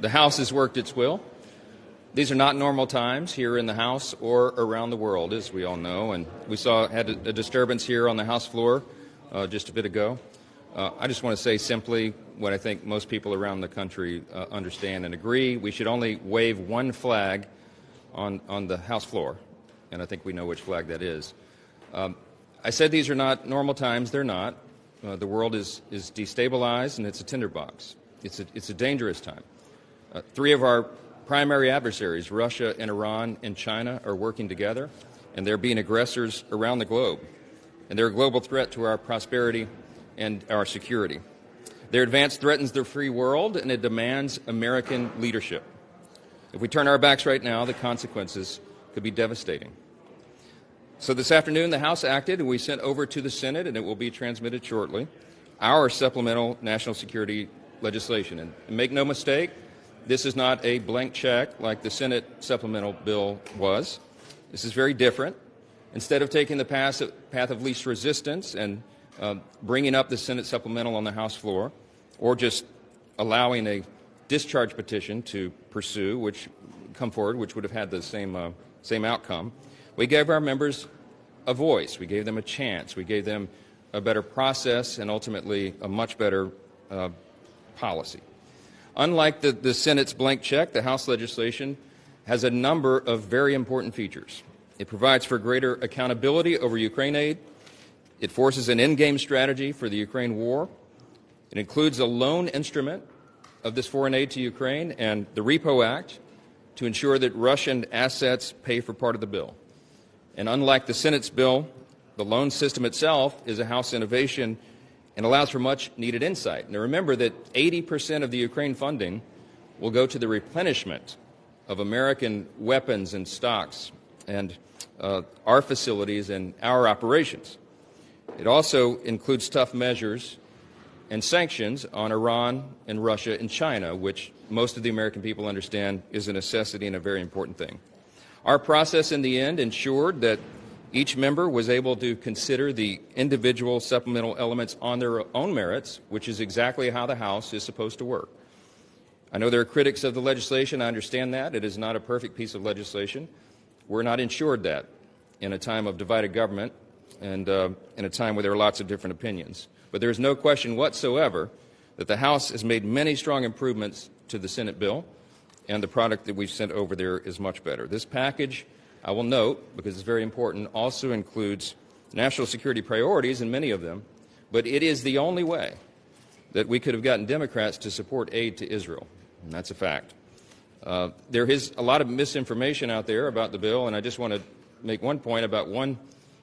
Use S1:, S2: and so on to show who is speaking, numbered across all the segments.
S1: The House has worked its will. These are not normal times here in the House or around the world, as we all know, and we had a disturbance here on the House floor just a bit ago. I just want to say simply what I think most people around the country understand and agree. We should only wave one flag on the House floor, and I think we know which flag that is. I said these are not normal times. They're not. The world is destabilized, and it's a tinderbox. It's a dangerous time. Three of our primary adversaries, Russia and Iran and China, are working together, and they're being aggressors around the globe. And they're a global threat to our prosperity and our security. Their advance threatens the free world, and it demands American leadership. If we turn our backs right now, the consequences could be devastating. So this afternoon, the House acted, and we sent over to the Senate, and it will be transmitted shortly, our supplemental national security legislation. And make no mistake, this is not a blank check like the Senate supplemental bill was. This is very different. Instead of taking the path of least resistance and bringing up the Senate supplemental on the House floor, or just allowing a discharge petition to pursue, which would have had the same outcome, we gave our members a voice. We gave them a chance. We gave them a better process and ultimately a much better policy. Unlike the Senate's blank check, the House legislation has a number of very important features. It provides for greater accountability over Ukraine aid. It forces an endgame strategy for the Ukraine war. It includes a loan instrument of this foreign aid to Ukraine and the Repo Act to ensure that Russian assets pay for part of the bill. And unlike the Senate's bill, the loan system itself is a House innovation and allows for much needed insight. Now remember that 80% of the Ukraine funding will go to the replenishment of American weapons and stocks and our facilities and our operations. It also includes tough measures and sanctions on Iran and Russia and China, which most of the American people understand is a necessity and a very important thing. Our process in the end ensured that each member was able to consider the individual supplemental elements on their own merits, which is exactly how the House is supposed to work. I know there are critics of the legislation. I understand that. It is not a perfect piece of legislation. We're not ensured that in a time of divided government and in a time where there are lots of different opinions. But there is no question whatsoever that the House has made many strong improvements to the Senate bill, and the product that we've sent over there is much better. This package, I will note, because it's very important, also includes national security priorities, and many of them, but it is the only way that we could have gotten Democrats to support aid to Israel, and that's a fact. There is a lot of misinformation out there about the bill, and I just want to make one point about one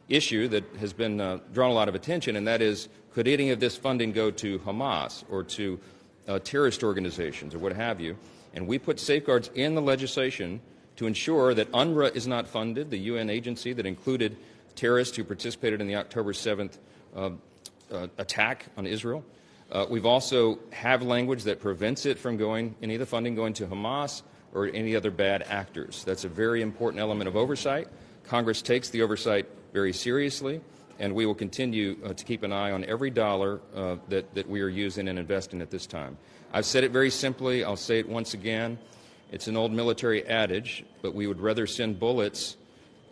S1: issue that has been drawn a lot of attention, and that is, could any of this funding go to Hamas or to terrorist organizations or what have you? And we put safeguards in the legislation to ensure that UNRWA is not funded, the UN agency that included terrorists who participated in the October 7th attack on Israel. We've also have language that prevents it from any of the funding going to Hamas or any other bad actors. That's a very important element of oversight. Congress takes the oversight very seriously, and we will continue to keep an eye on every dollar that we are using and investing at this time. I've said it very simply. I'll say it once again. It's an old military adage, but we would rather send bullets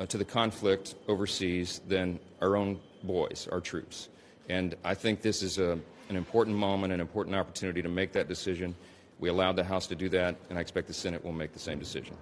S1: to the conflict overseas than our own boys, our troops. And I think this is an important moment, an important opportunity to make that decision. We allowed the House to do that, and I expect the Senate will make the same decision.